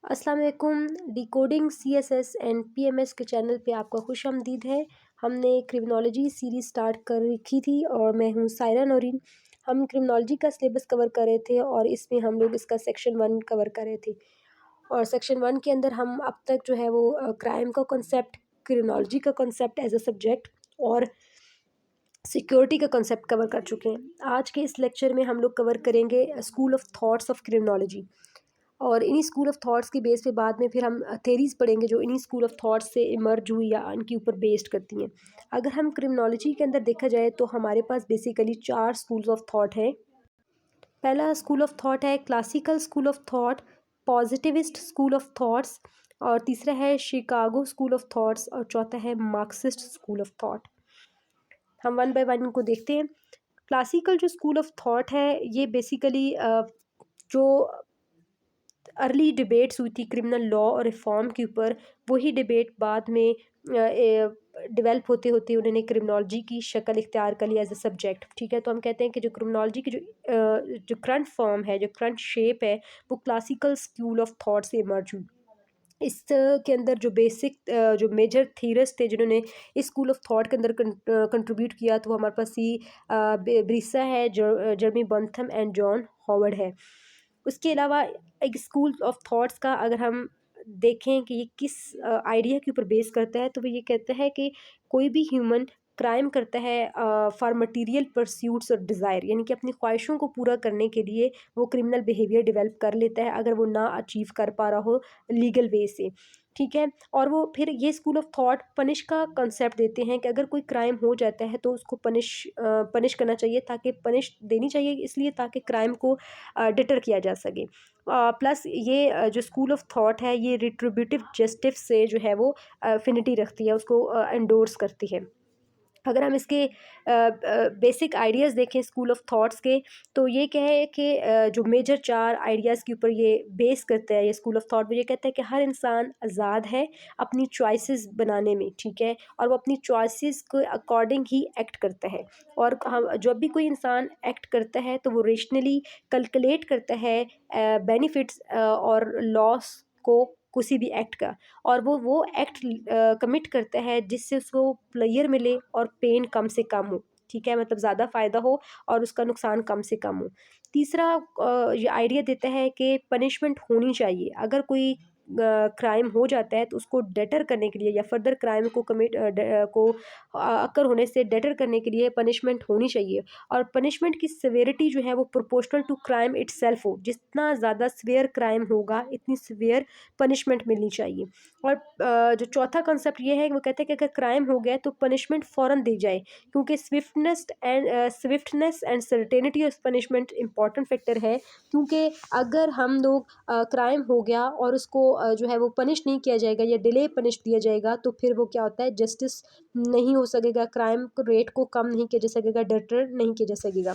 अस्सलाम वालेकुम। Decoding CSS and PMS के चैनल पे आपका खुशामदीद है। हमने क्रिमिनोलॉजी सीरीज़ स्टार्ट कर रखी थी और मैं हूँ सायरा नौरीन। हम क्रिमिनोलॉजी का सिलेबस कवर कर रहे थे और इसमें हम लोग इसका सेक्शन 1 कवर कर रहे थे। और सेक्शन 1 के अंदर हम अब तक जो है वो क्राइम का कॉन्सेप्ट, क्रिमिनोलॉजी का कॉन्सेप्ट एज अ सब्जेक्ट और सिक्योरिटी का कॉन्सेप्ट कवर कर चुके हैं। आज के इस लेक्चर में हम लोग कवर करेंगे school of thoughts of criminology. और इन्हीं स्कूल ऑफ थॉट्स के बेस पे बाद में फिर हम थेरीज पढ़ेंगे जो इन्हीं स्कूल ऑफ थॉट्स से इमर्ज हुई या इनके ऊपर बेस्ड करती हैं। अगर हम क्रिमिनोलॉजी के अंदर देखा जाए तो हमारे पास बेसिकली 4 स्कूल्स ऑफ थॉट है। पहला स्कूल ऑफ थॉट है classical school of thought, positivist school of thoughts, और तीसरा है शिकागो स्कूल ऑफ थॉट्स, और चौथा है मार्क्सिस्ट स्कूल ऑफ थॉट। हम वन बाय वन इनको देखते हैं। क्लासिकल जो स्कूल ऑफ थॉट है ये बेसिकली जो अर्ली डिबेट्स हुई थी क्रिमिनल लॉ और रिफॉर्म के ऊपर, वही डिबेट बाद में डेवलप होते होते उन्होंने क्रिमिनोलॉजी की शक्ल इख्तियार कर लिया एज अ सब्जेक्ट। ठीक है, तो हम कहते हैं कि जो क्रिमिनोलॉजी की जो करंट फॉर्म है, जो करंट शेप है, वो क्लासिकल स्कूल ऑफ थॉट से इमर्ज हुई। इस के अंदर जो बेसिक जो मेजर थीरिस्ट थे जिन्होंने इस स्कूल ऑफ थॉट के अंदर कंट्रीब्यूट किया, तो हमारे पास ही ब्रीसा है, जर्मी बंथम एंड जॉन हॉवर्ड है। उसके अलावा एक स्कूल ऑफ थॉट्स का अगर हम देखें कि ये किस आइडिया के ऊपर बेस करता है, तो वो ये कहता है कि कोई भी ह्यूमन क्राइम करता है फॉर मटेरियल परस्यूट्स और डिज़ायर, यानी कि अपनी ख्वाहिशों को पूरा करने के लिए वो क्रिमिनल बिहेवियर डेवलप कर लेता है अगर वो ना अचीव कर पा रहा हो लीगल वे से। ठीक है, और वो फिर ये स्कूल ऑफ थॉट पनिश का कंसेप्ट देते हैं कि अगर कोई क्राइम हो जाता है तो उसको पनिश करना चाहिए, ताकि पनिश देनी चाहिए इसलिए ताकि क्राइम को डिटर किया जा सके। प्लस ये जो स्कूल ऑफ थॉट है ये रिट्रीब्यूटिव जस्टिस से जो है वो अफिनिटी रखती है, उसको एंडोर्स करती है। अगर हम इसके बेसिक आइडियाज़ देखें स्कूल ऑफ थॉट्स के, तो ये क्या है कि जो मेजर 4 आइडियाज़ के ऊपर ये बेस करता है ये स्कूल ऑफ थॉट। वो ये कहता है कि हर इंसान आज़ाद है अपनी चॉइसेस बनाने में, ठीक है, और वो अपनी चॉइसेस के अकॉर्डिंग ही एक्ट करता है। और हम जब भी कोई इंसान एक्ट करता है तो वो रेशनली कैलकुलेट करता है बेनिफिट्स और लॉस को किसी भी एक्ट का, और वो एक्ट कमिट करता है जिससे उसको प्लेयर मिले और पेन कम से कम हो। ठीक है, मतलब ज़्यादा फ़ायदा हो और उसका नुकसान कम से कम हो। तीसरा ये आइडिया देता है कि पनिशमेंट होनी चाहिए। अगर कोई क्राइम हो जाता है तो उसको डेटर करने के लिए या फर्दर क्राइम को अकर होने से डेटर करने के लिए पनिशमेंट होनी चाहिए। और पनिशमेंट की सिवियरिटी जो है वो प्रोपोर्शनल टू क्राइम इटसेल्फ हो। जितना ज़्यादा सिवियर क्राइम होगा इतनी सिवियर पनिशमेंट मिलनी चाहिए। और जो चौथा कंसेप्ट ये है वो कहते हैं कि अगर क्राइम हो गया तो पनिशमेंट फ़ौरन दी जाए, क्योंकि swiftness and certainty of punishment important factor है। क्योंकि अगर हम लोग क्राइम हो गया और उसको जो है वो पनिश नहीं किया जाएगा या डिले पनिश दिया जाएगा, तो फिर वो क्या होता है, जस्टिस नहीं हो सकेगा, क्राइम को रेट को कम नहीं किया जा सकेगा, डटर नहीं किया जा सकेगा।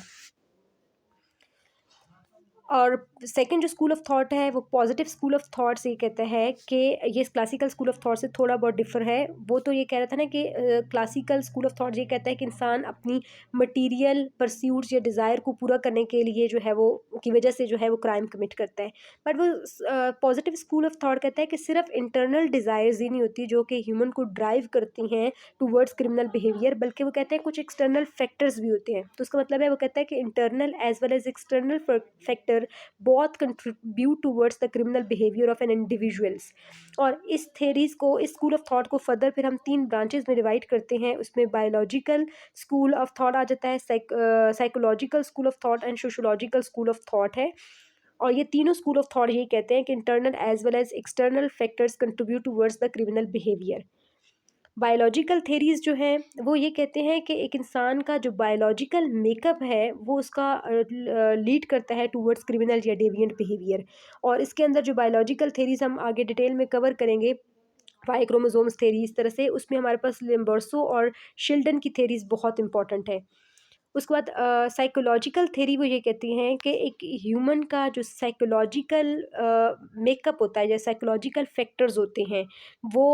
और सेकंड जो स्कूल ऑफ थॉट है वो पॉजिटिव स्कूल ऑफ थॉट से ये कहता है कि ये क्लासिकल स्कूल ऑफ थॉट से थोड़ा बहुत डिफर है। वो तो ये कह रहा था ना कि क्लासिकल स्कूल ऑफ थॉट ये कहता है कि इंसान अपनी मटेरियल परस्यूट्स या डिज़ायर को पूरा करने के लिए जो है वो की वजह से जो है वो क्राइम कमिट करता है। बट वो पॉजिटिव स्कूल ऑफ थॉट कहता है कि सिर्फ इंटरनल डिज़ायर्स ही नहीं होती जो कि ह्यूमन को ड्राइव करती हैं टूवर्ड्स क्रिमिनल बिहेवियर, बल्कि वो कहते हैं कुछ एक्सटर्नल फैक्टर्स भी होते हैं। तो उसका मतलब है वो कहता है कि internal as well as external factor बहुत contribute towards the criminal behaviour of an individuals. और इस थेरीज को, इस स्कूल ऑफ थॉट को फर्दर फिर हम 3 ब्रांचेस में डिवाइड करते हैं। उसमें बायोलॉजिकल स्कूल ऑफ थॉट आ जाता है, psychological school of thought and sociological school of thought है। और ये तीनों स्कूल ऑफ थॉट यही कहते हैं कि internal as well as external factors contribute towards the criminal behaviour. Biological theories जो हैं वो ये कहते हैं कि एक इंसान का जो बायोलॉजिकल मेकअप है वो उसका लीड करता है टूवर्ड्स क्रिमिनल या डेविएंट बिहेवियर। और इसके अंदर जो बायोलॉजिकल थेरीज़ हम आगे डिटेल में कवर करेंगे, वाई क्रोमोसोम्स थेरी, इस तरह से उसमें हमारे पास लिम्बर्सो और शिल्डन की थेरीज़ बहुत इंपॉर्टेंट है। उसके बाद साइकोलॉजिकल थ्योरी वो ये कहती हैं कि एक ह्यूमन का जो साइकोलॉजिकल मेकअप होता है या साइकोलॉजिकल फैक्टर्स होते हैं वो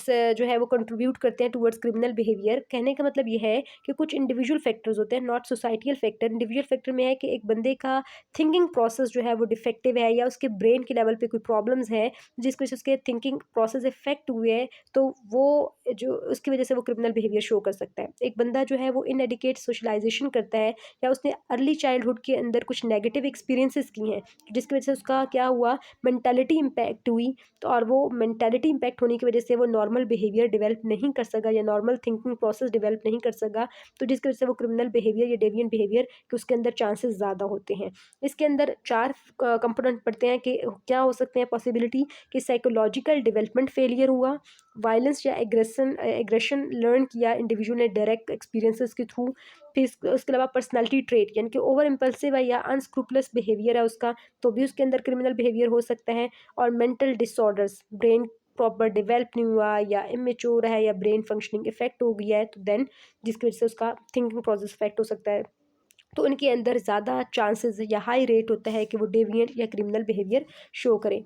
जो है वो कंट्रीब्यूट करते हैं टुवर्ड्स क्रिमिनल बिहेवियर। कहने का मतलब ये है कि कुछ इंडिविजुअल फैक्टर्स होते हैं, not societal factor. Individual factor में है कि एक बंदे का थिंकिंग प्रोसेस जो है वो डिफेक्टिव है या उसके ब्रेन के लेवल पे कोई प्रॉब्लम्स है जिसकी वजह से उसके थिंकिंग प्रोसेस इफेक्ट हुए हैं, तो वो जो उसकी वजह से वो क्रिमिनल बिहेवियर शो कर सकता है। एक बंदा जो है वो इनएडिकेट सोशलाइजेशन करता है या उसने अर्ली चाइल्डहुड के अंदर कुछ नेगेटिव एक्सपीरियंसेस की हैं जिसकी वजह से उसका क्या हुआ, मेंटालिटी इम्पैक्ट हुई। तो और वो मेंटालिटी इम्पैक्ट होने की वजह से वो नॉर्मल बिहेवियर डेवलप नहीं कर सका या नॉर्मल थिंकिंग प्रोसेस डेवलप नहीं कर सका, तो जिसकी वजह से वो क्रिमिनल बिहेवियर या डेविएंट बिहेवियर के उसके अंदर चांसेस ज़्यादा होते हैं। इसके अंदर 4 कंपोनेंट पड़ते हैं कि क्या हो सकते हैं पॉसिबिलिटी कि साइकोलॉजिकल डेवलपमेंट फेलियर हुआ, वायलेंस या एग्रेशन लर्न किया इंडिविजुअल ने डायरेक्ट एक्सपीरियंसेस के थ्रू। फिर उसके अलावा पर्सनैलिटी ट्रेट यानी कि ओवर इम्पल्सिव है या अनस्क्रूपलस बिहेवियर है उसका, तो भी उसके अंदर क्रिमिनल बिहेवियर हो सकता है। और mental disorders, brain proper develop नहीं हुआ या इमेच्योर है या ब्रेन फंक्शनिंग इफेक्ट हो गया है, तो देन जिसकी वजह से उसका थिंकिंग प्रोसेस इफेक्ट हो सकता है। तो उनके अंदर ज़्यादा चांसेस या हाई रेट होता है कि वो डेविएंट या क्रिमिनल बिहेवियर शो करें।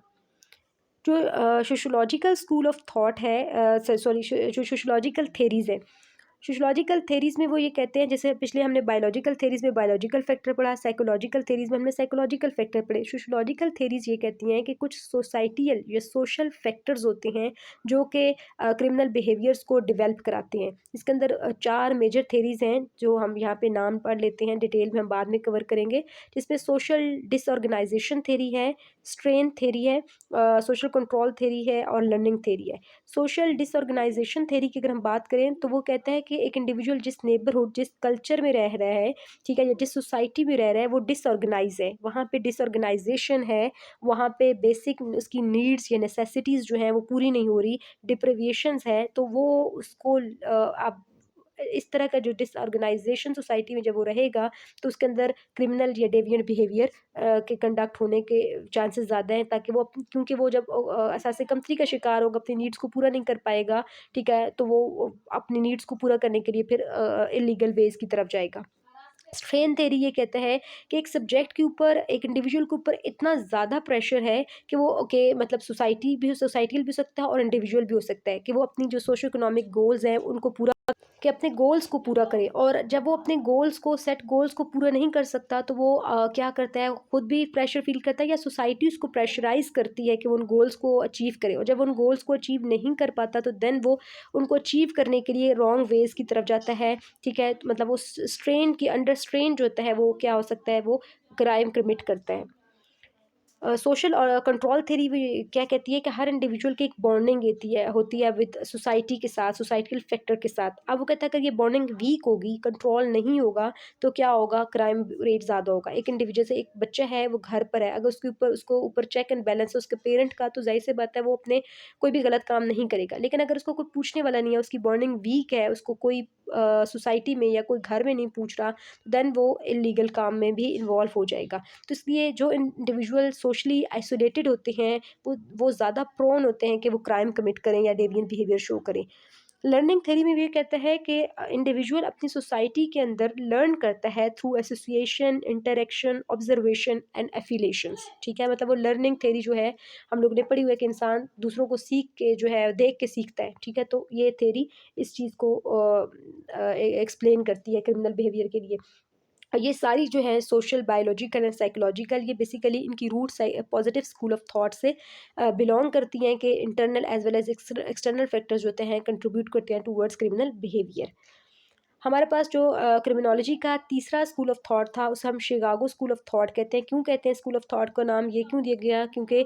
जो सोशियोलॉजिकल स्कूल ऑफ थॉट है, सॉरी, जो सोशियोलॉजिकल थेरीज़ है, सोशियोलॉजिकल थेरीज़ में वो ये कहते हैं, जैसे पिछले हमने बायोलॉजिकल थेरीज़ में बायोलॉजिकल फैक्टर पढ़ा, साइकोलॉजिकल थेरीज़ में हमने साइकोलॉजिकल फैक्टर पढ़े। सोशियोलॉजिकल थेरीज़ ये कहती हैं कि कुछ सोसाइटियल या सोशल फैक्टर्स होते हैं जो कि क्रिमिनल बिहेवियर्स को डेवलप कराते हैं। इसके अंदर 4 मेजर थेरीज़ हैं जो हम यहाँ पे नाम पढ़ लेते हैं, डिटेल में हम बाद में कवर करेंगे, जिसमें सोशल डिसऑर्गेनाइजेशन थेरी है, स्ट्रेन थेरी है, सोशल कंट्रोल थेरी है और लर्निंग थेरी है। सोशल डिसऑर्गेनाइजेशन थेरी की अगर हम बात करें तो वो कहता है कि एक इंडिविजुअल जिस नेबरहुड, जिस कल्चर में रह रहा है, ठीक है, या जिस सोसाइटी में रह रहा है, वो डिसऑर्गेनाइज है, वहाँ पे डिसऑर्गेनाइजेशन है, वहाँ पे बेसिक उसकी नीड्स या नेसेसिटीज़ जो हैं वो पूरी नहीं हो रही, डिप्रिविएशंस है, तो वो उसको आप इस तरह का जो डिसऑर्गेनाइजेशन सोसाइटी में जब वो रहेगा तो उसके अंदर क्रिमिनल या डेविएंट बिहेवियर के कंडक्ट होने के चांसेस ज़्यादा हैं, ताकि वो क्योंकि वो जब एहसास कमतरी का शिकार होगा, अपनी नीड्स को पूरा नहीं कर पाएगा, ठीक है, तो वो अपनी नीड्स को पूरा करने के लिए फिर इलीगल वेज की तरफ जाएगा। स्ट्रेन थ्योरी ये कहता है कि एक सब्जेक्ट के ऊपर, एक इंडिविजुअल के ऊपर इतना ज़्यादा प्रेशर है कि वो ओके, मतलब सोसाइटियल भी हो सकता है और इंडिविजुअल भी हो सकता है कि वो अपनी जो सोशो इकोनॉमिक गोल्स हैं उनको पूरा, कि अपने गोल्स को पूरा करे, और जब वो अपने गोल्स को पूरा नहीं कर सकता तो वो क्या करता है, खुद भी प्रेशर फील करता है या सोसाइटी उसको प्रेशराइज करती है कि वो उन गोल्स को अचीव करे, और जब वो उन गोल्स को अचीव नहीं कर पाता तो देन वो उनको अचीव करने के लिए रॉन्ग वेज की तरफ जाता है, ठीक है, मतलब वो स्ट्रेन की अंडर स्ट्रेन जो होता है वो क्या हो सकता है, वो क्राइम कमिट करता है। सोशल और कंट्रोल थ्योरी भी क्या कहती है कि हर इंडिविजुअल की एक बॉन्डिंग होती है विद सोसाइटी के साथ, सोसाइटल फैक्टर के साथ। अब वो कहता है अगर ये बॉन्डिंग वीक होगी, कंट्रोल नहीं होगा, तो क्या होगा, क्राइम रेट ज़्यादा होगा। एक इंडिविजुअल से, एक बच्चा है वो घर पर है, अगर उसको ऊपर चेक एंड बैलेंस है उसके पेरेंट का, तो ज़ाहिर सी बात है वो अपने कोई भी गलत काम नहीं करेगा। लेकिन अगर उसको कोई पूछने वाला नहीं है, उसकी बॉन्डिंग वीक है, उसको कोई सोसाइटी में या कोई घर में नहीं पूछ रहा, देन वो इलीगल काम में भी इन्वॉल्व हो जाएगा। तो इसलिए जो इंडिविजुअल सोशली आइसोलेटेड होते हैं वो ज़्यादा प्रोन होते हैं कि वो क्राइम कमिट करें या डेविएंट बिहेवियर शो करें। लर्निंग थ्योरी में भी ये कहता है कि इंडिविजुअल अपनी सोसाइटी के अंदर लर्न करता है through association, interaction, observation and affiliations, ठीक है, मतलब वो लर्निंग थ्योरी जो है हम लोग ने पढ़ी हुई है कि इंसान दूसरों को सीख के जो है देख के सीखता है, ठीक है, तो ये थ्योरी इस चीज़ को एक्सप्लेन करती है क्रिमिनल बिहेवियर के लिए। ये सारी जो है सोशल, बायोलॉजिकल एंड साइकोलॉजिकल, ये बेसिकली इनकी roots positive school of thought से बिलोंग करती हैं कि internal as well as external factors जो होते हैं कंट्रीब्यूट करते हैं टूवर्ड्स क्रिमिनल बिहेवियर। हमारे पास जो क्रिमिनोलॉजी का तीसरा स्कूल ऑफ थॉट था उसे हम शिकागो स्कूल ऑफ थॉट कहते हैं। क्यों कहते हैं स्कूल ऑफ थॉट का नाम ये क्यों दिया गया, क्योंकि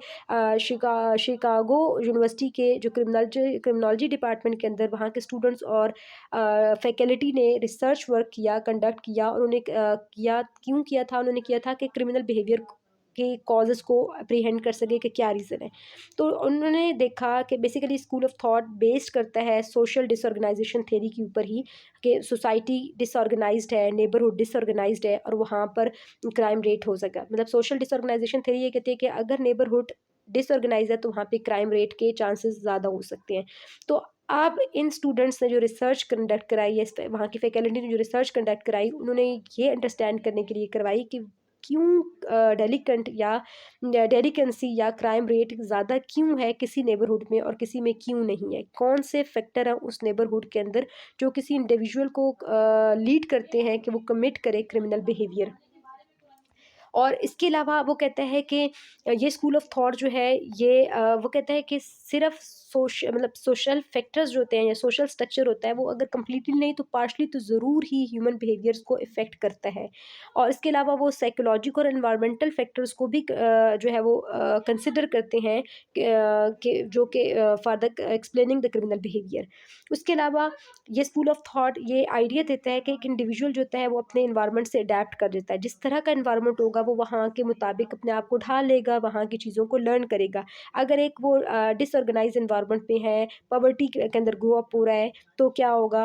शिकागो यूनिवर्सिटी के जो क्रिमिनोलॉजी डिपार्टमेंट के अंदर वहाँ के स्टूडेंट्स और फैकल्टी ने रिसर्च वर्क किया, कंडक्ट किया, और उन्हें क्यों किया था, उन्होंने किया था कि क्रिमिनल बिहेवियर के कॉजेज़ को अप्रीहेंड कर सके कि क्या रीज़न है। तो उन्होंने देखा कि basically school of thought based करता है सोशल डिसऑर्गेनाइजेशन थ्योरी के ऊपर ही, कि सोसाइटी डिसऑर्गेनाइज्ड है, नेबरहुड डिसऑर्गेनाइज्ड है, और वहाँ पर क्राइम रेट हो सका। मतलब सोशल डिसऑर्गेनाइजेशन थ्योरी ये कहती है कि अगर नेबरहुड डिसऑर्गेनाइज है तो वहाँ पे क्राइम रेट के चांसेस ज़्यादा हो सकते हैं। तो अब इन स्टूडेंट्स ने जो रिसर्च कंडक्ट कराई है, इस पे वहाँ की फैकल्टी ने जो रिसर्च कंडक्ट कराई, उन्होंने ये अंडरस्टैंड करने के लिए करवाई कि क्यों डेलिकेंट या डेलिकेंसी या क्राइम रेट ज़्यादा क्यों है किसी नेबरहुड में और किसी में क्यों नहीं है। कौन से फैक्टर हैं उस नेबरहुड के अंदर जो किसी इंडिविजुअल को लीड करते हैं कि वो कमिट करे क्रिमिनल बिहेवियर। और इसके अलावा वो कहता है कि ये स्कूल ऑफ थॉट जो है ये वो कहता है कि सिर्फ मतलब सोशल फैक्टर्स जो होते हैं या सोशल स्ट्रक्चर होता है वो अगर कम्प्लीटली नहीं तो पार्शली तो ज़रूर ही ह्यूमन बिहेवियर्स को इफ़ेक्ट करता है। और इसके अलावा वो साइकोलॉजिकल और एनवायरमेंटल फैक्टर्स को भी जो है वो कंसिडर करते हैं कि जो कि for the explaining the criminal behaviour. उसके अलावा ये स्कूल ऑफ थॉट ये आइडिया देता है कि एक इंडिविजुअल जो होता है वो अपने एनवायरनमेंट से अडेप्ट कर देता है। जिस तरह का एनवायरनमेंट होगा वो वहाँ के मुताबिक अपने आप को ढाल लेगा, वहाँ की चीज़ों को लर्न करेगा। अगर एक वो डिसऑर्गेनाइज़ एनवायरनमेंट में है, पॉवर्टी के अंदर ग्रो अप हो रहा है, तो क्या होगा,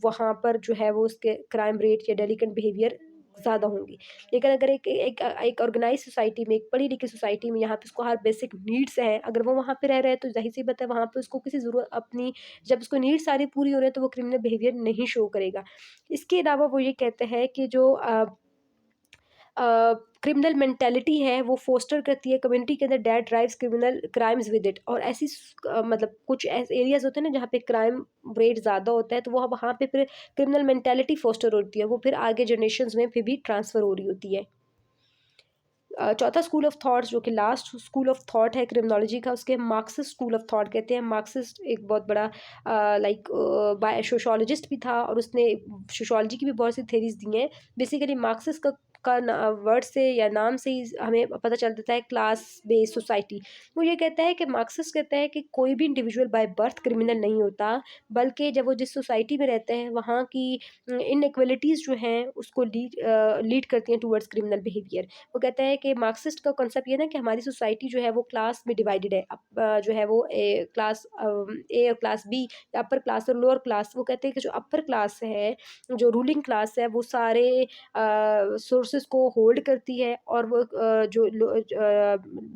वहाँ पर जो है वो उसके क्राइम रेट या डेलिकेंट बिहेवियर ज़्यादा होंगी। लेकिन अगर एक ऑर्गेनाइज़ सोसाइटी में, एक पढ़ी-लिखी सोसाइटी में, यहाँ पे उसको हर बेसिक नीड्स हैं, अगर वो वहाँ पे रह रहा है तो ज़ाहिर-सी बात है वहाँ पे उसको किसी ज़रूरत अपनी जब उसको नीड्स सारी पूरी हो रही है तो वो क्रिमिनल बिहेवियर नहीं शो करेगा। इसके अलावा वो ये कहते हैं कि जो क्रिमिनल मेंटालिटी है वो फोस्टर करती है कम्युनिटी के अंदर that drives criminal crimes with it. और ऐसी मतलब कुछ ऐसे एरियाज होते हैं ना जहाँ पे क्राइम रेट ज़्यादा होता है तो वो वहाँ पे फिर क्रिमिनल मेंटालिटी फोस्टर होती है, वो फिर आगे जनरेशन्स में फिर भी ट्रांसफ़र हो रही होती है। चौथा स्कूल ऑफ थॉट्स जो कि लास्ट स्कूल ऑफ थॉट है क्रिमिनोलॉजी का, उसके मार्क्सिस्ट स्कूल ऑफ थॉट कहते हैं। मार्क्सिस्ट एक बहुत बड़ा लाइक बाय सोशियोलॉजिस्ट भी था और उसने सोशियोलॉजी की भी बहुत सी थेरीज दी हैं। बेसिकली मार्क्सिस्ट का वर्ड से या नाम से ही हमें पता चल जाता है क्लास बेस्ड सोसाइटी। वो ये कहता है कि मार्क्सिस्ट कहता है कि कोई भी इंडिविजुअल बाय बर्थ क्रिमिनल नहीं होता, बल्कि जब वो जिस सोसाइटी में रहते हैं वहाँ की इनइक्वलिटीज़ जो हैं उसको लीड करती हैं टूवर्ड्स क्रिमिनल बिहेवियर। वो कहता है कि मार्क्सिस्ट का कॉन्सेप्ट ये है ना कि हमारी सोसाइटी जो है वो क्लास में डिवाइडेड है। जो है वो ए और क्लास बी, अपर क्लास और लोअर क्लास। वो कहते हैं कि जो अपर क्लास है, जो रूलिंग क्लास है, वो सारे सोर्सेज को होल्ड करती है और वो जो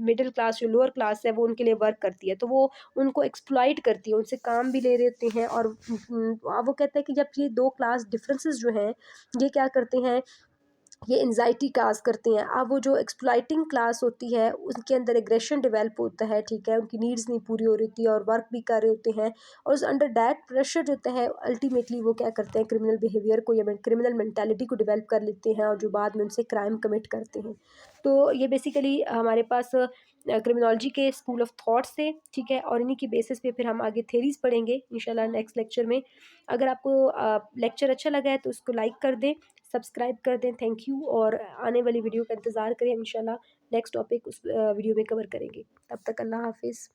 मिडिल क्लास जो लोअर क्लास है वो उनके लिए वर्क करती है, तो वो उनको एक्सप्लॉइट करती है, उनसे काम भी ले लेते हैं। और वो कहते हैं कि जब ये दो क्लास डिफरेंसेस जो हैं ये क्या करते हैं, ये एंग्जायटी काज़ करती हैं। अब वो जो एक्सप्लॉइटिंग क्लास होती है उनके अंदर एग्रेशन डेवलप होता है, ठीक है, उनकी नीड्स नहीं पूरी हो रही होती है और वर्क भी कर रहे होते हैं और उस अंडर दैट प्रेशर जो होता है अल्टीमेटली वो क्या करते हैं, क्रिमिनल बिहेवियर को या क्रिमिनल मेंटालिटी को डेवलप कर लेते हैं और जो बाद में उनसे क्राइम कमिट करते हैं। तो ये बेसिकली हमारे पास क्रिमिनोलॉजी के स्कूल ऑफ थॉट्स थे, ठीक है, और इन्हीं की बेसिस पे फिर हम आगे थेरीज पढ़ेंगे इंशाल्लाह नेक्स्ट लेक्चर में। अगर आपको लेक्चर अच्छा लगा है तो उसको लाइक कर दें, सब्सक्राइब कर दें। Thank you. और आने वाली वीडियो का इंतज़ार करें, इंशाल्लाह नेक्स्ट टॉपिक उस वीडियो में कवर करेंगे। तब तक अल्लाह हाफ़िज़।